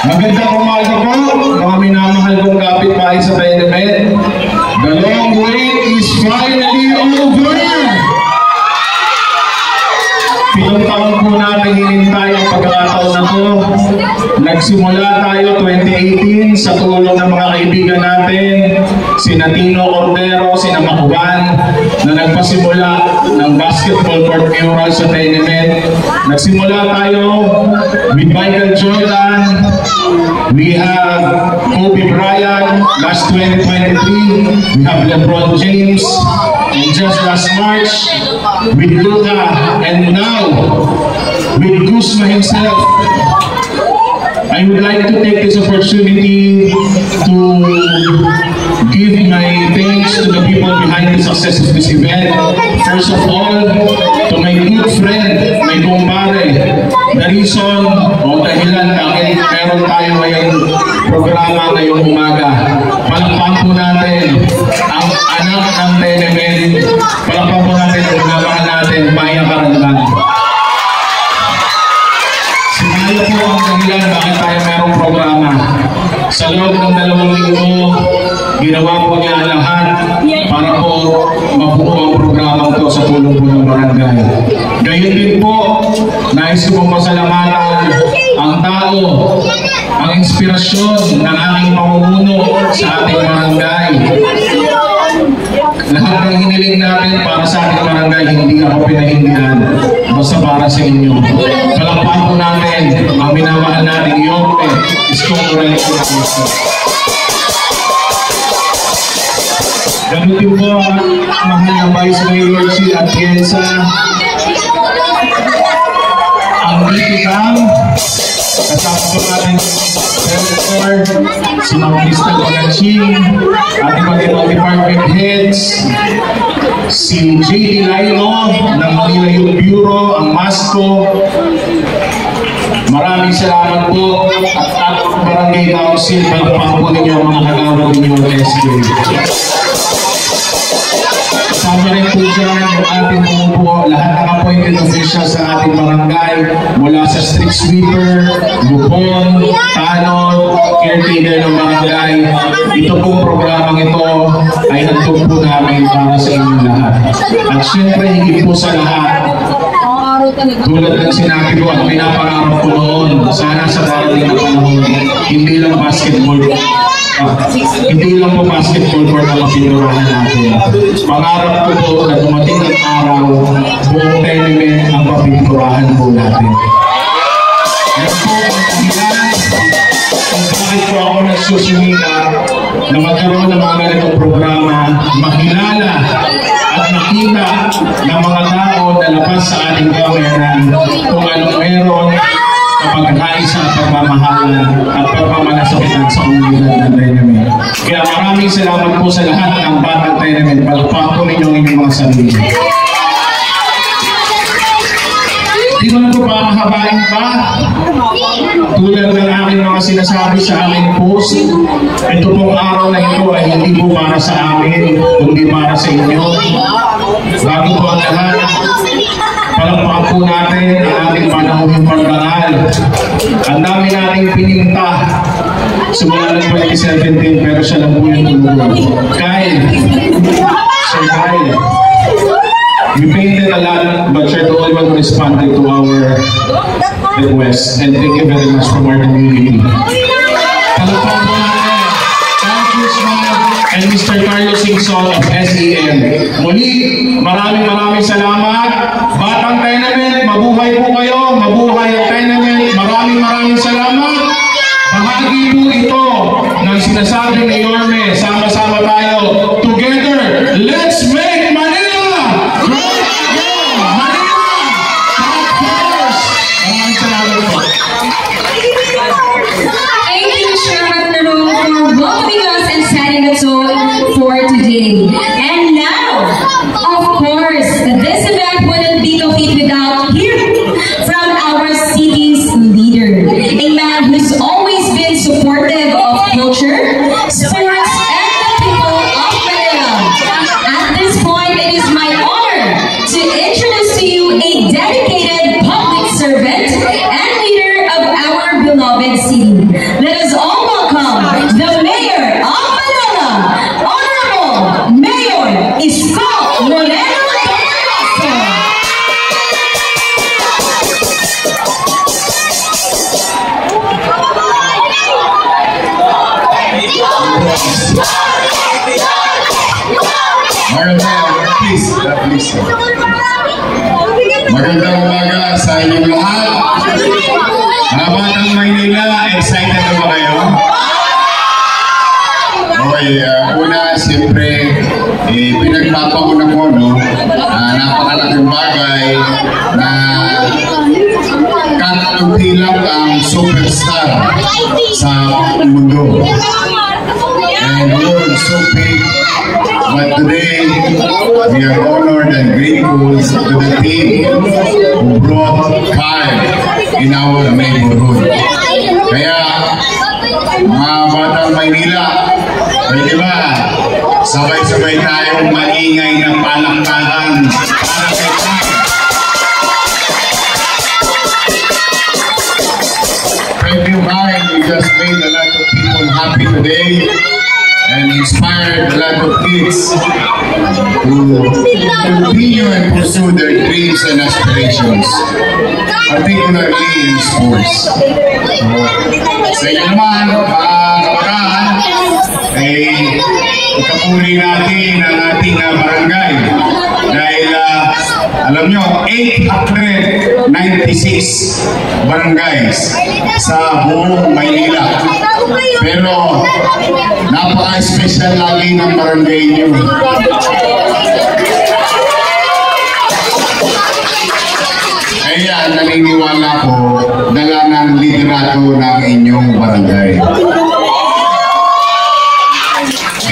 Magandang umaga po, mga minamahal kong kapitbahay sa Benemet. The long wait is finally over! 7 taon po natin hinintay ang pagkakataon na to. Nagsimula tayo 2018 sa tulong ng mga kaibigan natin, sina Tino Cordero, sina Makuban, na nagpasimula ng basketball court mural sa Tenement. Nagsimula tayo with Michael Jordan. We have Kobe Bryant last 2023. We have LeBron James. And just last March with Luka. And now with Kuzma himself. I would like to take this opportunity to give my thanks to the people behind the success of this event. First of all, to my good friend, my kumpare, the reason o dahilan bakit meron tayo ngayong programa ngayong umaga. Palakpan po natin ang anak ng Tenement. Palakpan po natin ang nagmamahal natin, Maya Carandan. Sinalo po ang dahilan bakit tayo merong programa. Sa loob ng 2 linggo, ginawa po niya lahat para po mabuo ang programa ito sa tulong po ng barangay. Gayun din po, nais ko pong pasalamatan ang tao, ang inspirasyon ng aking mamumuno sa ating barangay. Lahat ng hiniling natin para sa ating barangay, hindi ako pinahindihan. Basta para sa inyo. Palakpan po natin ang minamahal nating Yorme, Iskong Lorenzo. Ganun din po ang mahal na Vice Mayor si Atienza, ang Mitigam, kasama po natin Senator, si Mang Crystal Pagaching, ating mga department heads, si J.D. Laino ng Manila Youth Bureau, ang MASCO. Maraming salamat po at Barangay Council, palakpakan po ninyo ang mga kagawad ninyo ng SK. Kasama rin po dyan yung ating po, lahat ng appointed officials sa ating barangay, mula sa street sweeper, lupon, tanod, caretaker ng barangay. Ito pong programang ito ay handog po namin para sa inyong lahat. At syempre, higit po sa lahat, tulad ng sinabi ko at pinapangarap ko noon, sana sa darating na panahon, hindi lang basketball court na mapinturahan natin. Pangarap ko po na dumating ang araw, buong Tenement ang mapinturahan po natin. Yan po ang dahilan kung bakit po ako nagsusumika na magkaroon ng mga ganitong programa, makilala at makita ng mga tao na labas sa ating pamayanan kung anong meron kapag kaisa at pagmamahalan at pagmamalasakitan sa komunidad ng Tenement. Kaya maraming salamat po sa lahat ng Batang Tenement. Palakpakan po ninyo ang inyong mga sarili. Di ko na po pakakabain pa. Tulad ng aking mga sinasabi sa aming post, ito pong araw na ito ay hindi po para sa amin, kundi para sa inyo. Bago po ang lahat, palakpakan po natin ang ating panahong pagdangal. Ang dami nating pininta simula ng 2017, pero siya lang po yung tumulo. Kyle, Sir Kyle, we painted a lot, but you're the only one who responded to our request. And thank you very much from our community. Palakpakan po natin, Kyle Kuzma and Mr. Carlos Singson of SEM. Muli, maraming salamat. Batang Tenement, mabuhay po kayo, mabuhay ang Tenement. Maraming salamat. Bahagi po ito ng sinasabi ni Yorme, sama-sama tayo. Together, let's make Manila great again! Manila! First! Maraming salamat po. Thank you, Chairman Nero, for welcoming us and setting the tone for today. And now, of course, this event wouldn't be complete without hearing from our city's leader, a man who's always been supportive of culture, sports, and the people of Manila. At this point, it is my honor to introduce to you a dedicated public servant and leader of our beloved city. Let us all welcome the Mayor of Manila, Honorable Mayor Iskong Lorenzo. Mayor, please. Magandang umaga sa inyong lahat. Mga Batang Maynila, excited na ba kayo? Okay, una, siyempre, pinagpapauna ko, no? Napakalaking bagay na katutilak ang superstar sa mundo. And we're so big. But today, we are honored and grateful to the team who brought Kyle in our neighborhood. Kaya, mga Batang Maynila, pwede ba sabay-sabay tayong maingay na palakpakan para kay Kyle? Thank you, Kyle. You just made a lot of people happy today and inspired a lot of kids to continue and pursue their dreams and aspirations, particularly in sports. Sa inyo naman, mga kabataan, ikapuri natin ang ating barangay dahil alam nyo, 896 barangays sa buong Maynila. Pero napaka-special lagi ng barangay nyo. Kaya naniniwala ko dala ng liderato ng inyong barangay.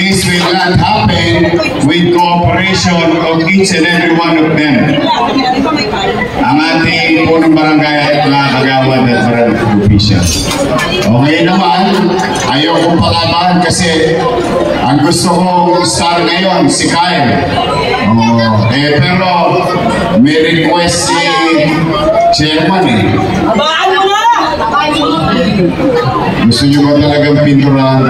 This will not happen with cooperation of each and every one of them. Ang ating punong barangay at mga kagawad at barangay official. Okay naman, ayaw kong palaban kasi ang gusto kong star ngayon, si Kyle. Pero may request si Chairman eh. Gusto nyo ba talagang pinturahan?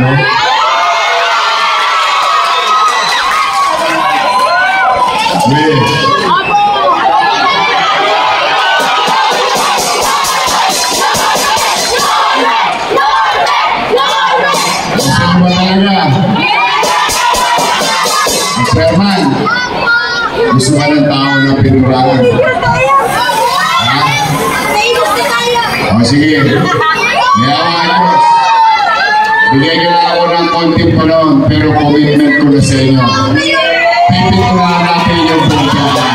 Chairman, gusto ba ng tao na pinurahan? O sige, bigyan nyo lang ako ng konting panahon, pero commitment ko na sa inyo. Pipinturahan natin yung pagkakas.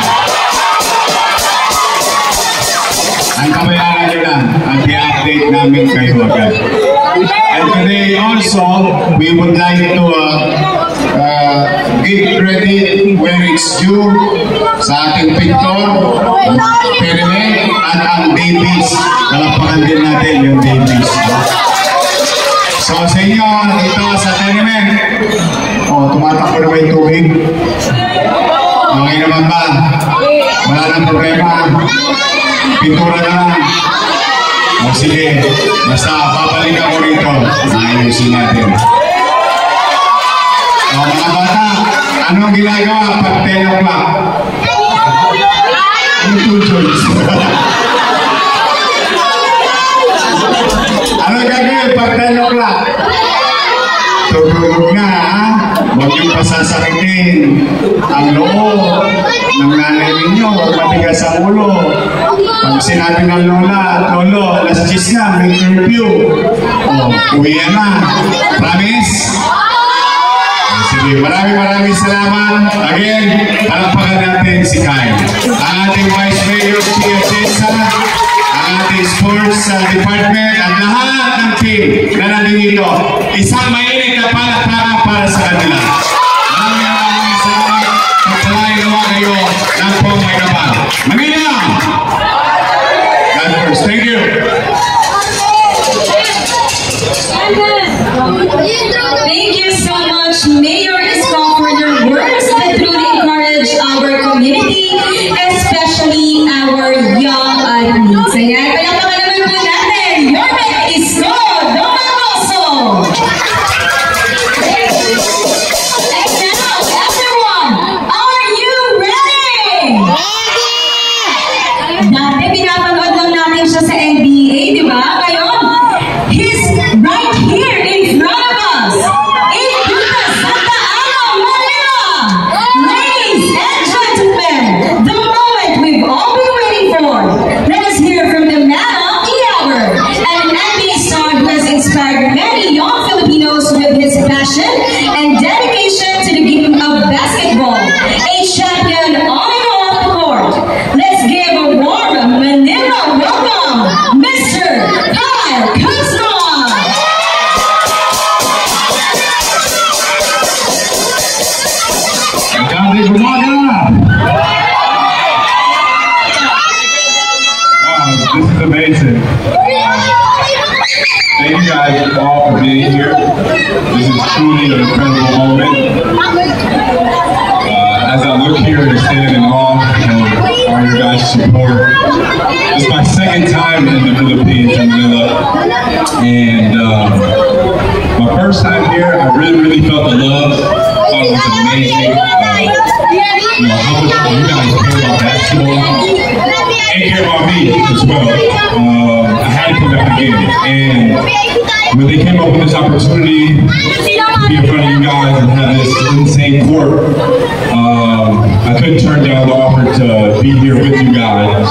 Ang kabayaran nyo lang at i-update namin kayo agad. And today also, we would like to give credit where it's due sa ating pintor, Perime, at ang Davies. Kalapakan din natin yung Davies. So sa inyo, dito sa Perime, tumatakbo na ba yung tubig? Okay naman ba? Wala nang problema. Pintura na lang. O sige, basta babalik ako rito. Ayusin natin. O mga bata, anong ginagawa pag 10 o'clock? Anong gagawin pag 10 o'clock? Tutulog na, ha? Huwag yung pasasakitin ang loob ng nanay ninyo, matigas ang ulo. Pag sinabi ng lola, lolo, alas 10 na, may curfew. Uwi na. Promise? Sige, maraming salamat. Again, palakpakan natin si Kyle. Ang ating Vice Mayor, Chia Cesa, ang ating Sports Department, at lahat ng team na nandito. Isang mainit na palakpakan para sa kanila. Maraming salamat. Pagpalain naman kayo ng pong may kapal. Manila! God first. Thank you. Thank you so much, Mayor Isko, for your words that truly encourage our community, especially our young athletes. Ayan, palakpakan naman po natin, Yorme Isko Domagoso! And now, everyone, are you ready? Dati pinapanood lang natin siya sa NBA, di ba? Ngayon, he's right here in front of us. In Utah, Santa This is truly an incredible moment. As I look here and stand in awe of all your guys' support. It's my second time in the Philippines in Manila, and my first time here, I really felt the love. I thought it was amazing. You know, how much you guys care about basketball and care about me as well. I had to come back again, and when they came up with this opportunity to be in front of you guys and have this insane court, I couldn't turn down the offer to be here with you guys.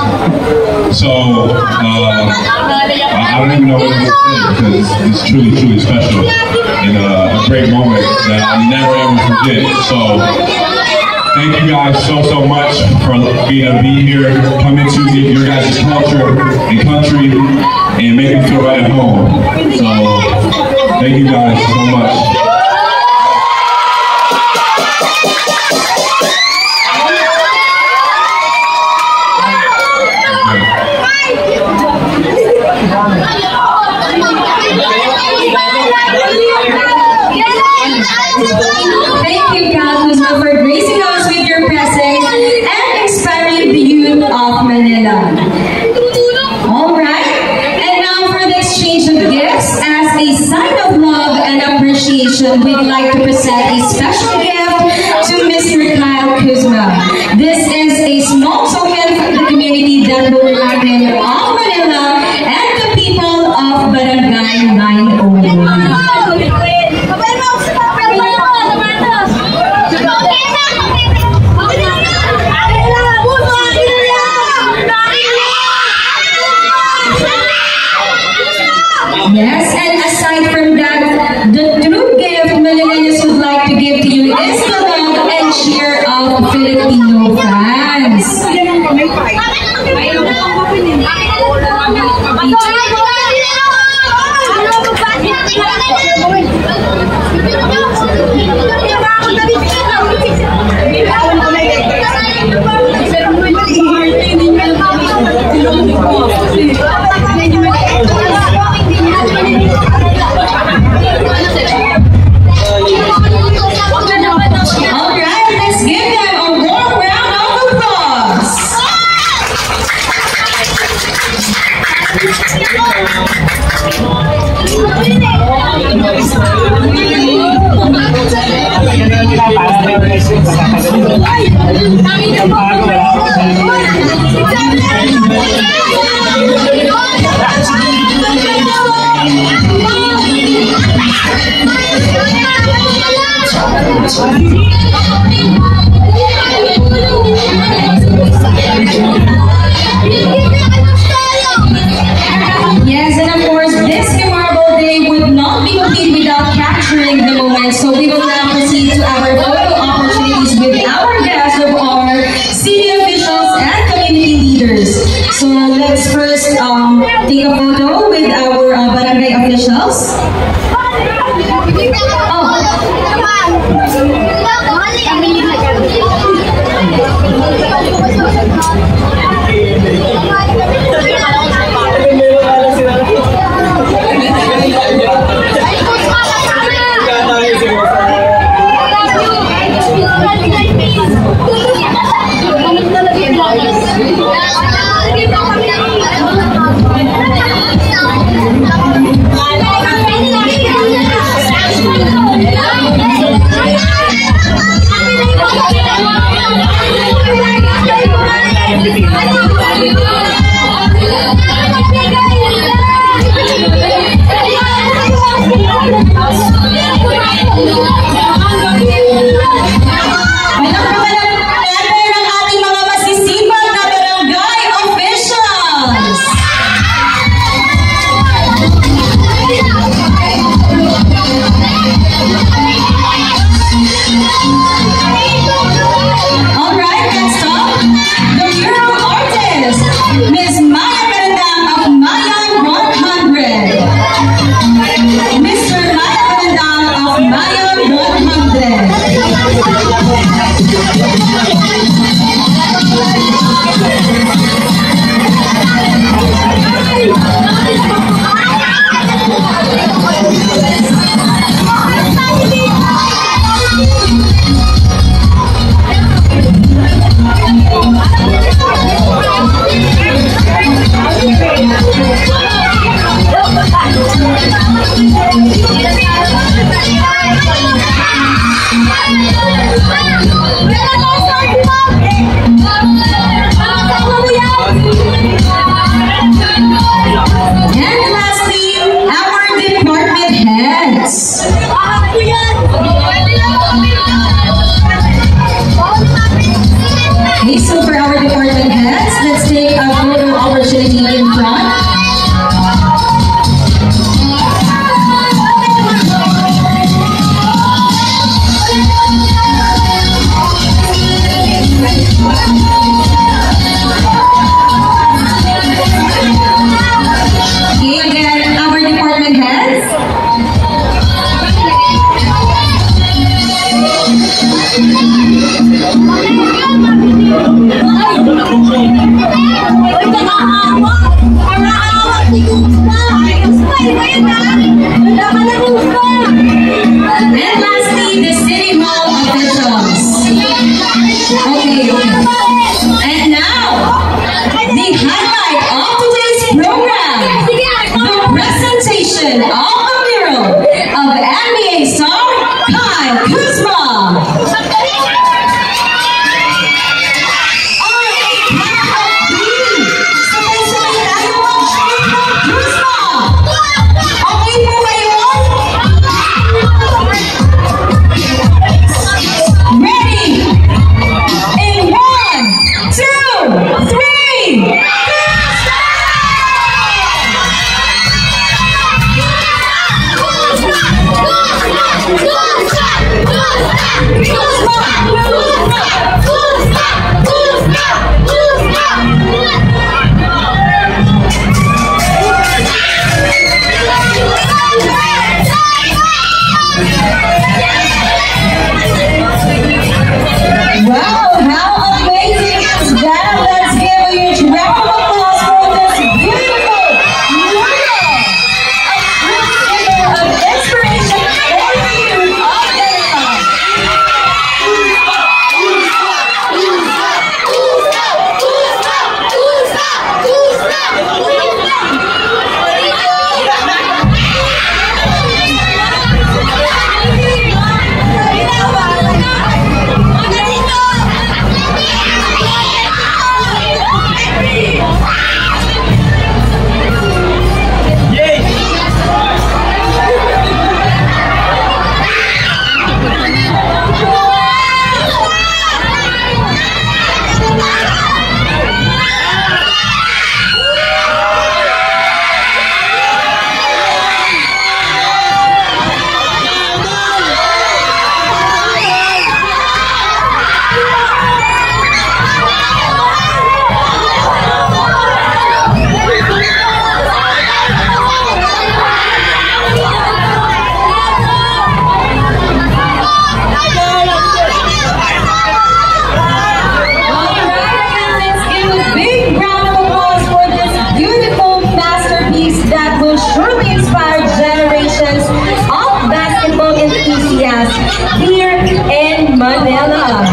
So I don't even know what to say because it's truly special and a great moment that I'll never ever forget. So thank you guys so much for being able to be here, come into your guys' culture and country, and make me feel right at home. So thank you guys so much. Thank you, Kuzma, for gracing us with your presence and inspiring the youth of Manila. Alright, and now for the exchange of gifts, as a sign of love and appreciation, we'd like to present a special gift to Mr. Kyle Kuzma. This is a small token from the community that will remind of Manila and the people of Barangay 901. Yes, and aside from that, the true gift Manileños would like to give to you is the love and cheer of Filipino fans. Yes, and of course, this memorable day would not be complete without capturing the moment. So we will now proceed to our photo opportunities with our guests of honor, city officials, and community leaders. So let's first take a photo with our barangay officials. Pilipinas here in Manila.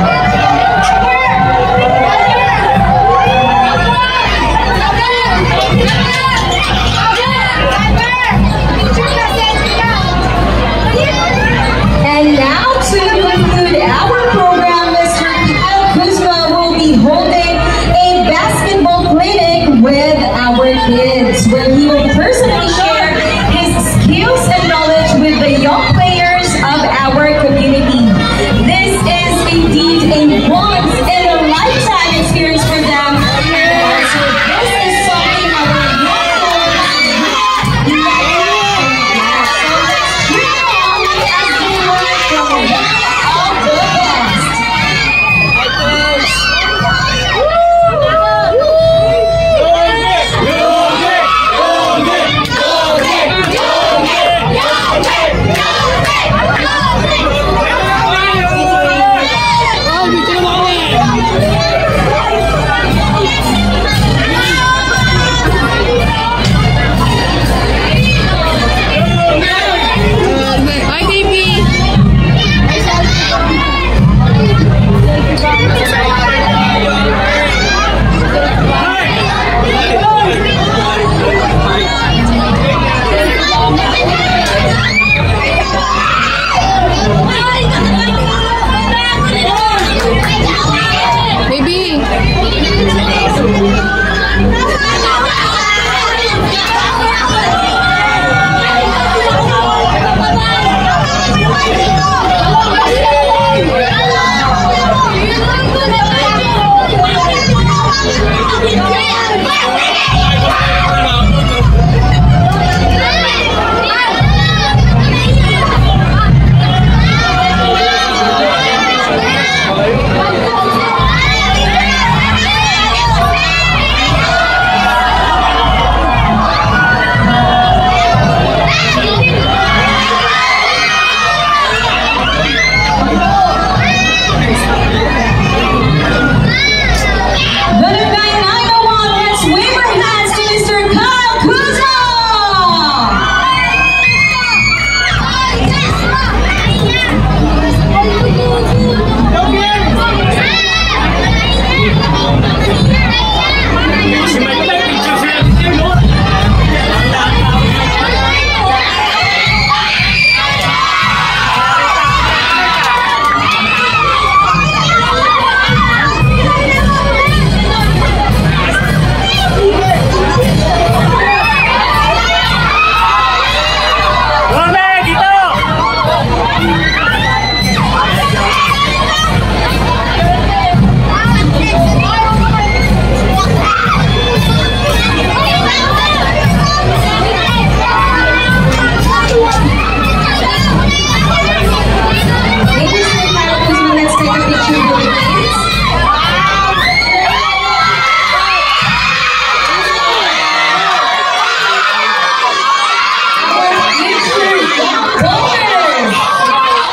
And now to conclude our program, Mr. Kyle Kuzma will be holding a basketball clinic with our kids, where he will personally share his skills and knowledge with the young players of our community. This is indeed a once-in-a-lifetime experience for them, and also this is something our young folks like to do. So let's cheer them on as they learn from one of the best.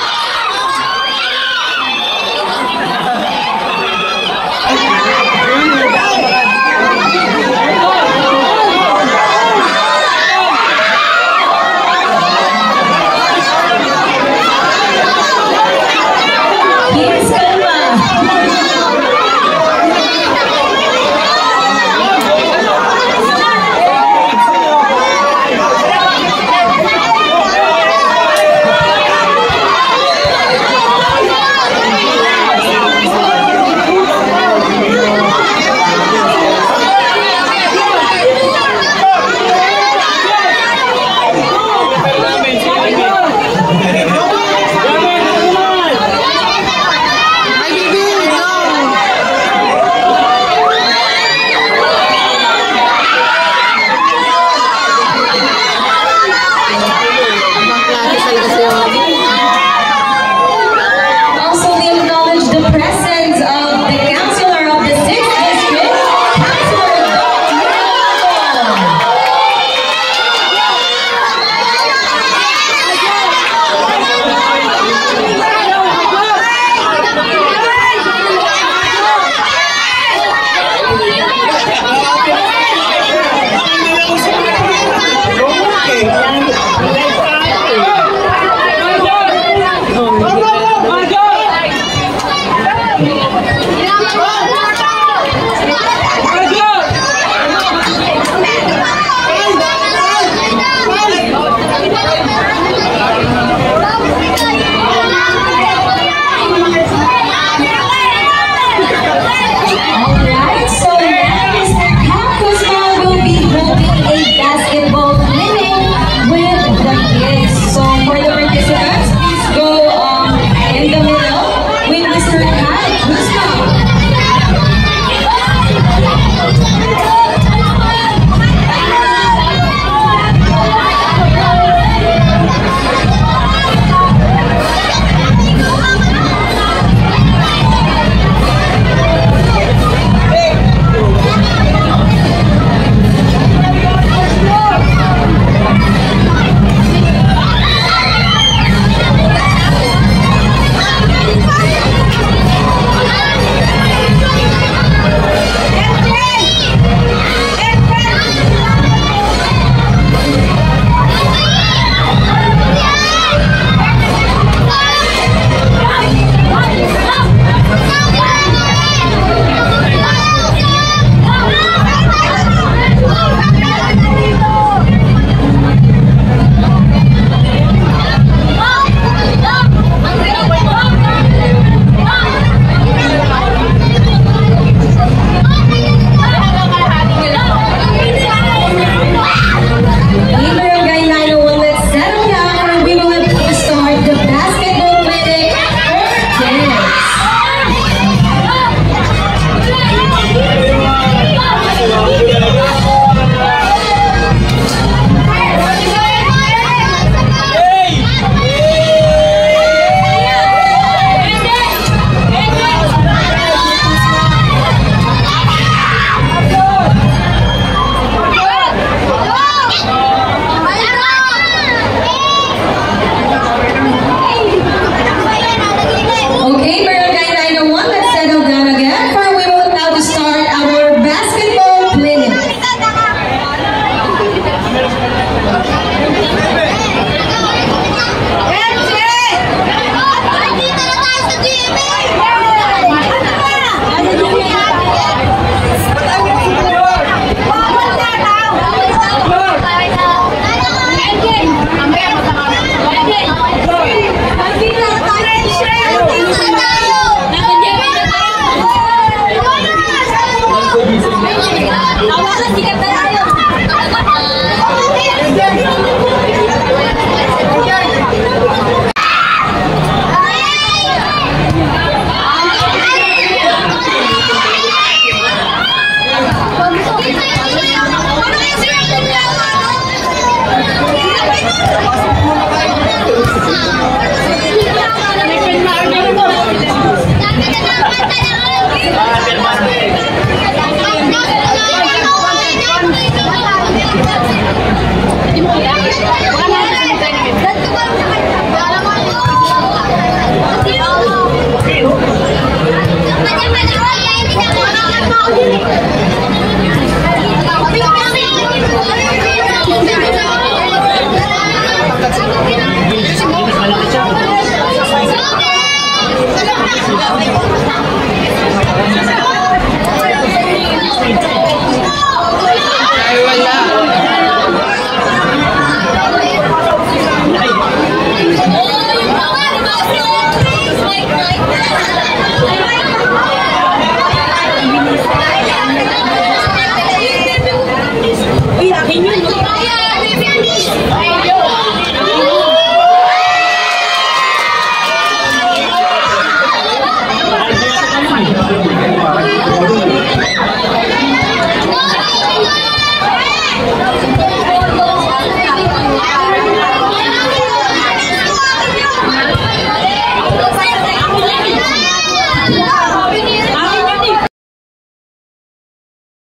Malaki siya.